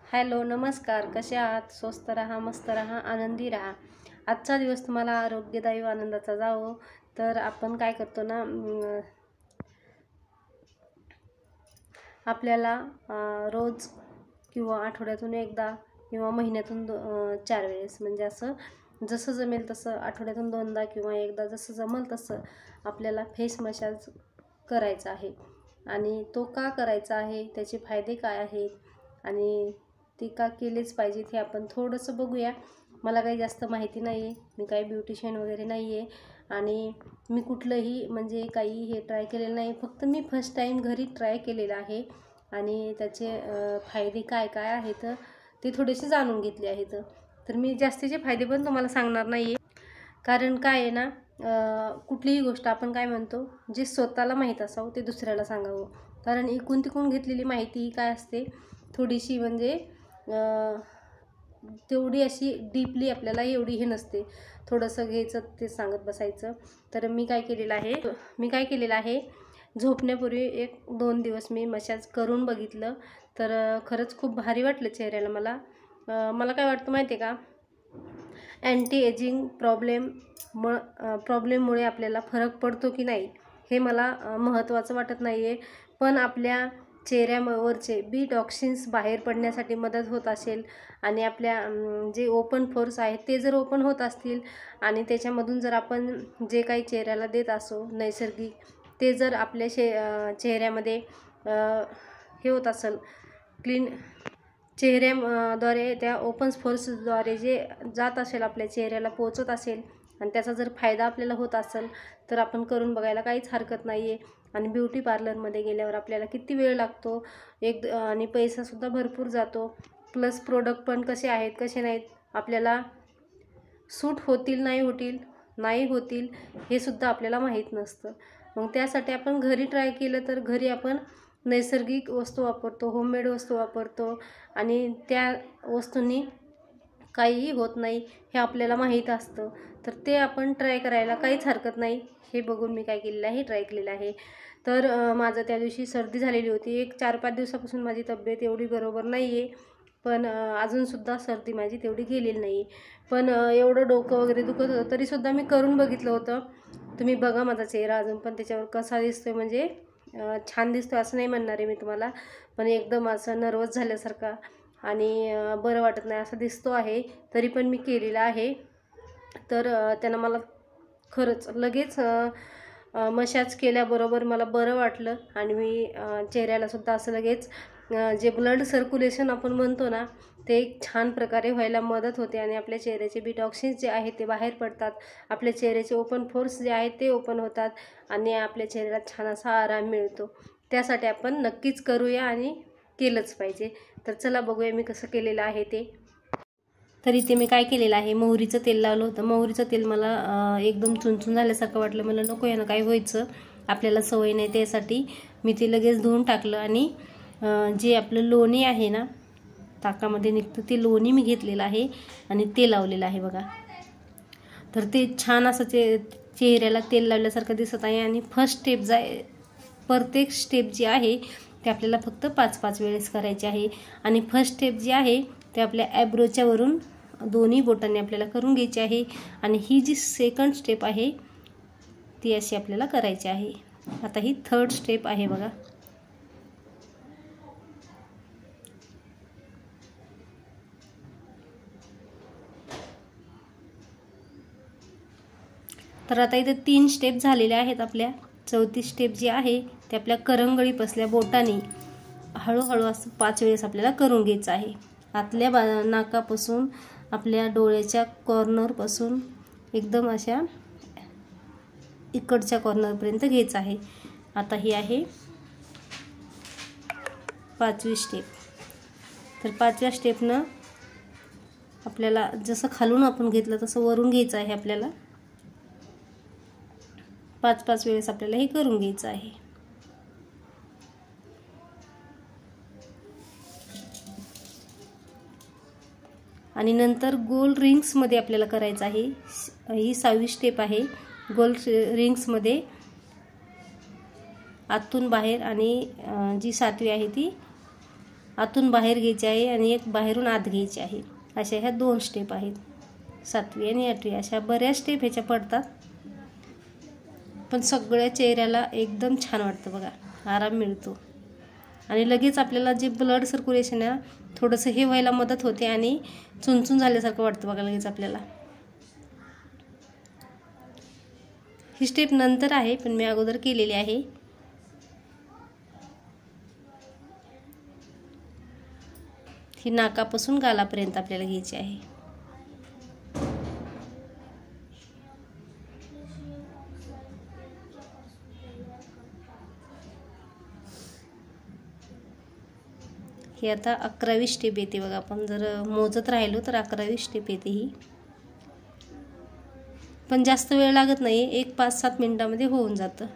Hello नमस्कार, कसे आहात? स्वस्त राहा, मस्त राहा, आनंदी राहा. आजचा दिवस तुम्हाला आरोग्यदायी व आनंदाचा जावो. तर आपण काय करतो ना, आपल्याला रोज किंवा आठवड्यातून एकदा किंवा महिन्यातून 4 वेळेस, म्हणजे असं जसं जमेल तसं आठवड्यातून 2दा किंवा एकदा जसं जमेल तसं आपल्याला फेस मसाज करायचा आहे. आणि तो का करायचा आहे, त्याचे फायदे काय आहेत आणि ते का केलेच पाहिजेत हे आपण थोडंसं बघूया. मला काही जास्त माहिती नाही आहे, मी काही ब्युटिशियन वगैरे नाही आहे आणि मी कुठलंही म्हणजे काही हे ट्राय केलेलं नाही. फक्त मी फर्स्ट टाईम घरी ट्राय केलेलं आहे आणि त्याचे फायदे काय काय आहेत ते थोडेसे जाणून घेतले आहेत. तर मी जास्तीचे फायदे पण तुम्हाला सांगणार नाही आहे, कारण काय आहे ना, कुठलीही गोष्ट आपण काय म्हणतो, जे स्वतःला माहीत असावं ते दुसऱ्याला सांगावं. कारण इकून तिकून घेतलेली माहिती ही काय असते, थोडीशी म्हणजे तेवढी अशी डीपली आपल्याला एवढी हे नसते. थोडंसं घ्यायचं ते सांगत बसायचं. तर मी काय केलेलं आहे झोपण्यापूर्वी 1-2 दिवस मी मसाज करून बघितलं. तर खरंच खूप भारी वाटलं चेहऱ्याला. मला काय वाटतं माहिती आहे का, अँटी एजिंग प्रॉब्लेममुळे आपल्याला फरक पडतो की नाही हे मला महत्त्वाचं वाटत नाही आहे, पण आपल्या चेहऱ्यावरचे बी टॉक्सिन्स बाहेर पडण्यासाठी मदत होत असेल आणि आपल्या जे ओपन पोर्स आहेत ते जर ओपन होत असतील आणि त्याच्यामधून जर आपण जे काही चेहऱ्याला देत असो नैसर्गिक, ते जर आपल्या चेहऱ्यामध्ये हे होत असेल, क्लीन चेहऱ्याद्वारे त्या ओपन पोर्सद्वारे जे जात असेल आपल्या चेहऱ्याला पोचत असेल आणि त्याचा जर फायदा आपल्याला होत असेल तर आपण करून बघायला काहीच हरकत नाही आहे. आणि ब्युटी पार्लरमध्ये गेल्यावर आपल्याला किती वेळ लागतो आणि पैसासुद्धा भरपूर जातो. प्लस प्रोडक्ट पण कसे आहेत कसे नाहीत, आपल्याला सूट होतील नाही होतील हे सुद्धा आपल्याला माहीत नसतं. मग त्यासाठी आपण घरी ट्राय केलं तर घरी आपण नैसर्गिक वस्तू वापरतो, होममेड वस्तू वापरतो आणि त्या वस्तूंनी काहीही होत नाही हे आपल्याला माहीत असतं. तर ते आपण ट्राय करायला काहीच हरकत नाही. हे बघून मी काय केलेलं आहे, ट्राय केलेलं आहे. तर माझं त्या दिवशी सर्दी झालेली होती. 4-5 दिवसापासून माझी तब्येत एवढी बरोबर नाही आहे, पण अजूनसुद्धा सर्दी माझी तेवढी गेलेली नाही. पण एवढं डोकं वगैरे दुखत होतं तरीसुद्धा मी करून बघितलं होतं. तुम्ही बघा माझा चेहरा अजून पण त्याच्यावर कसा दिसतोय, म्हणजे छान दिसतोय असं नाही म्हणणार आहे मी तुम्हाला, पण एकदम असं नर्वस झाल्यासारखा आणि बरं वाटत नाही असं दिसतो आहे. तरी पण मी केलेलं आहे. तर त्यानं मला खरंच लगेच मसाज केल्याबरोबर मला बरं वाटलं आणि मी चेहऱ्यालासुद्धा असं लगेच जे ब्लड सर्क्युलेशन आपण म्हणतो ना, ते एक छान प्रकारे व्हायला मदत होते आणि आपल्या चेहऱ्याचे डिटॉक्सिन्स जे आहेत ते बाहेर पडतात. आपल्या चेहऱ्याचे ओपन पोर्स जे आहेत ते ओपन होतात आणि आपल्या चेहऱ्याला छान असा आराम मिळतो. त्यासाठी आपण नक्कीच करूया आणि केलंच पाहिजे. तर चला बघूया मी कसं केलेलं आहे ते. तर इथे मी काय केलेलं आहे, मोहरीचं तेल लावलं होतं. मोहरीचं तेल मला एकदम चुनचुन झाल्यासारखं वाटलं. मला नको यानं काय व्हायचं, आपल्याला सवय नाही, त्यासाठी मी ते लगेच धुवून टाकलं. आणि जे आपलं लोणी आहे ना, ताकामध्ये निघतं ते लोणी मी घेतलेलं आहे आणि ते लावलेलं आहे बघा. तर ते छान असं चेहऱ्याला तेल लावल्यासारखं दिसत आहे. आणि फर्स्ट स्टेप प्रत्येक स्टेप जी आहे ते आपल्याला फक्त 5-5 वेळेस करायची आहे. आणि फर्स्ट स्टेप जी आहे ते आपल्या ॲब्रोच्या वरून दोन्ही बोटांनी आपल्याला करून घ्यायची आहे. आणि ही जी सेकंड स्टेप आहे ती अशी आपल्याला करायची आहे. आता ही थर्ड स्टेप आहे बघा. तर आता इथे 3 स्टेप झालेल्या आहेत आपल्या. चौथी स्टेप जी आहे ते आपल्या करंगळी पसल्या बोटांनी हळूहळू असं 5 वेळेस आपल्याला करून घ्यायचं आहे. आतल्या नाकापासून आपल्या डोळ्याच्या कॉर्नरपासून एकदम अशा इकडच्या कॉर्नरपर्यंत घ्यायचं आहे. आता ही आहे 5वी स्टेप. तर 5व्या स्टेपनं आपल्याला जसं खालून आपण घेतलं तसं वरून घ्यायचं आहे. आपल्याला 5-5 वेळेस आपल्याला हे करून घ्यायचं आहे. आणि नंतर गोल रिंग्समध्ये आपल्याला करायचं आहे. ही 6वी स्टेप आहे. गोल रिंग्समध्ये आतून बाहेर आणि जी 7वी आहे ती आतून बाहेर घ्यायची आहे आणि एक बाहेरून आत घ्यायची आहे. अशा ह्या 2 स्टेप आहेत. 7वी आणि 8वी अशा बऱ्याच स्टेप ह्याच्या पडतात, पण सगळ्या चेहऱ्याला एकदम छान वाटतं बघा, आराम मिळतो आणि लगेच आपल्याला जे ब्लड सर्क्युलेशन आहे थोडंसं हे व्हायला मदत होते आणि चुनचुन झाल्यासारखं वाटतं बघा लगेच आपल्याला. ही स्टेप नंतर आहे, पण मी अगोदर केलेली आहे. ही नाकापासून गालापर्यंत आपल्याला घ्यायची आहे. ही आता 11वी स्टेप येते बघा. आपण जर मोजत राहिलो तर 11वी स्टेप येते ही. पण जास्त वेळ लागत नाही, एक 5-7 मिनिटांमध्ये होऊन जातं.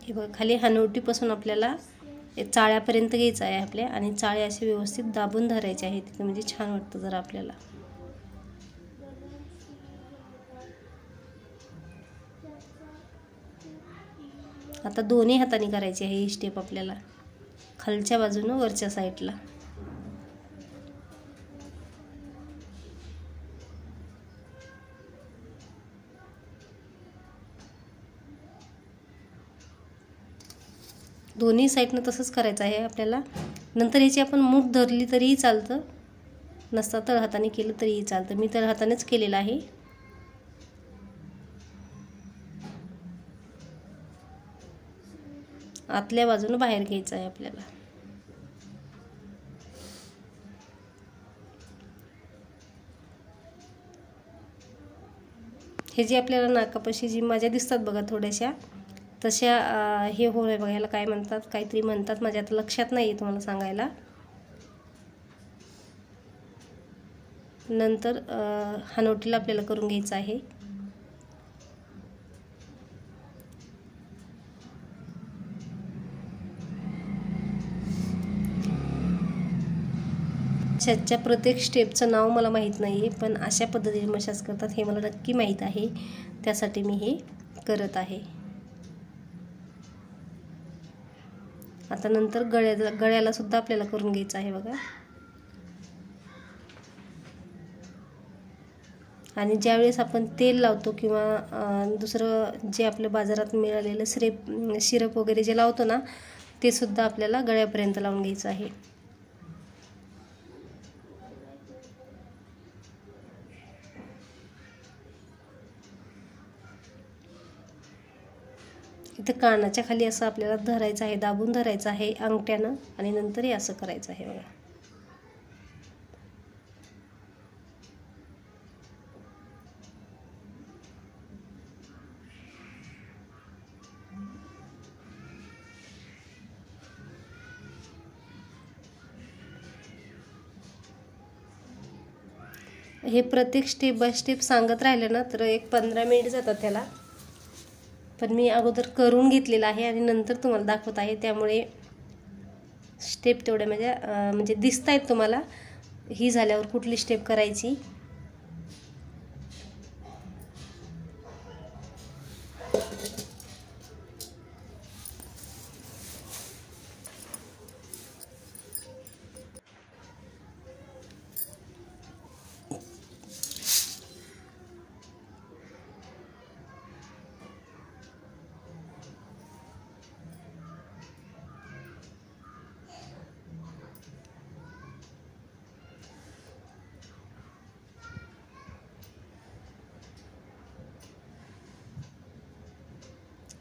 हे बघा, खाली हनवटीपासून आपल्याला चाळ्यापर्यंत घ्यायचं आहे आपल्या आणि चाळे असे व्यवस्थित दाबून धरायचे आहेत तिथे, म्हणजे छान वाटतं जरा आपल्याला. आता दोन्ही हाताने करायची आहे ही स्टेप आपल्याला, खालच्या बाजूनं वरच्या साईडला. दोन्ही साईडनं तसंच करायचं आहे आपल्याला. नंतर ह्याची आपण मूठ धरली तरीही चालतं, नसता तळ हाताने केलं तरीही चालतं. मी तळ हातानेच केलेलं आहे. आतल्या बाजूनं बाहेर घ्यायचं आहे आपल्याला. हे जे आपल्याला नाकापाशी जी माझ्या दिसतात बघा थोड्याशा, तशा हे होल आहे बघा, ह्याला काय म्हणतात, काहीतरी म्हणतात, माझ्या आता लक्षात नाही आहे तुम्हाला सांगायला. नंतर हनवटीला आपल्याला करून घ्यायचं आहे. च्या प्रत्येक स्टेपचं नाव मला माहीत नाही आहे, पण अशा पद्धतीने मसाज करतात हे मला नक्की माहीत आहे, त्यासाठी मी हे करत आहे. आता नंतर गळ्याला सुद्धा आपल्याला करून घ्यायचं आहे बघा. आणि ज्यावेळेस आपण तेल लावतो किंवा दुसरं जे आपल्या बाजारात मिळालेलं सिरप वगैरे जे लावतो ना, ते सुद्धा आपल्याला गळ्यापर्यंत लावून घ्यायचं आहे. इथं कानाच्या खाली असं आपल्याला धरायचं आहे, दाबून धरायचं आहे अंगठ्यानं आणि नंतर हे असं करायचं आहे बघा. हे प्रत्येक स्टेप बाय स्टेप सांगत राहिलं ना तर एक 15 मिनिट जातात त्याला, पण मी अगोदर करून घेतलेलं आहे आणि नंतर तुम्हाला दाखवत आहे, त्यामुळे स्टेप तेवढ्या माझ्या म्हणजे दिसत आहेत तुम्हाला. ही झाल्यावर कुठली स्टेप करायची.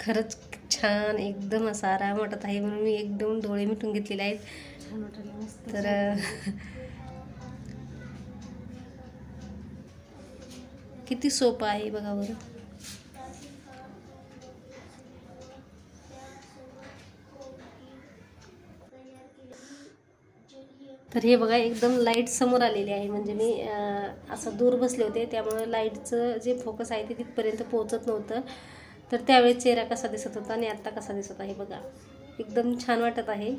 खरंच छान एकदम असा आराम वाटत आहे, म्हणून मी एकदम डोळे मिटून घेतलेले आहेत. तर किती सोपं आहे बघा बरं. तर हे बघा एकदम लाईट समोर आलेली आहे, म्हणजे मी असं दूर बसले होते त्यामुळे लाईटचं जे फोकस आहे ते तिथपर्यंत पोहोचत नव्हतं. तर त्यावेळेस चेहरा कसा दिसत होता आणि आत्ता कसा दिसत आहे बघा, एकदम छान वाटत आहे.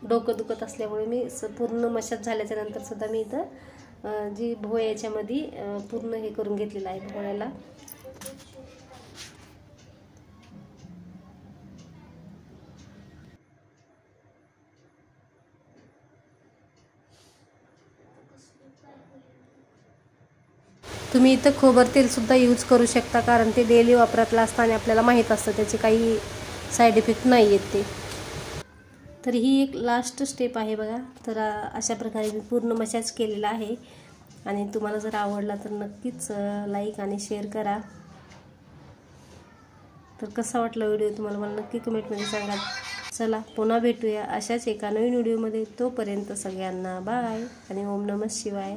डोकं दुखत असल्यामुळे मी पूर्ण मशाज झाल्याच्या नंतर सुद्धा मी इथं जी भोयाच्यामध्ये पूर्ण हे करून घेतलेलं आहे भोयाला. तुम्ही इथं खोबर तेलसुद्धा यूज करू शकता, कारण ते डेली वापरातलं असतं आणि आपल्याला माहीत असतं त्याचे काही साईड इफेक्ट नाही आहेत ते. तर ही एक लास्ट स्टेप आहे बघा. तर अशा प्रकारे मी पूर्ण मसाज केलेला आहे आणि तुम्हाला जर आवडला तर नक्कीच लाईक आणि शेअर करा. तर कसा वाटला व्हिडिओ तुम्हाला मला नक्की कमेंटमध्ये सांगा. चला पुन्हा भेटूया अशाच एका नवीन व्हिडिओमध्ये. तोपर्यंत सगळ्यांना बाय आणि ओम नमः शिवाय.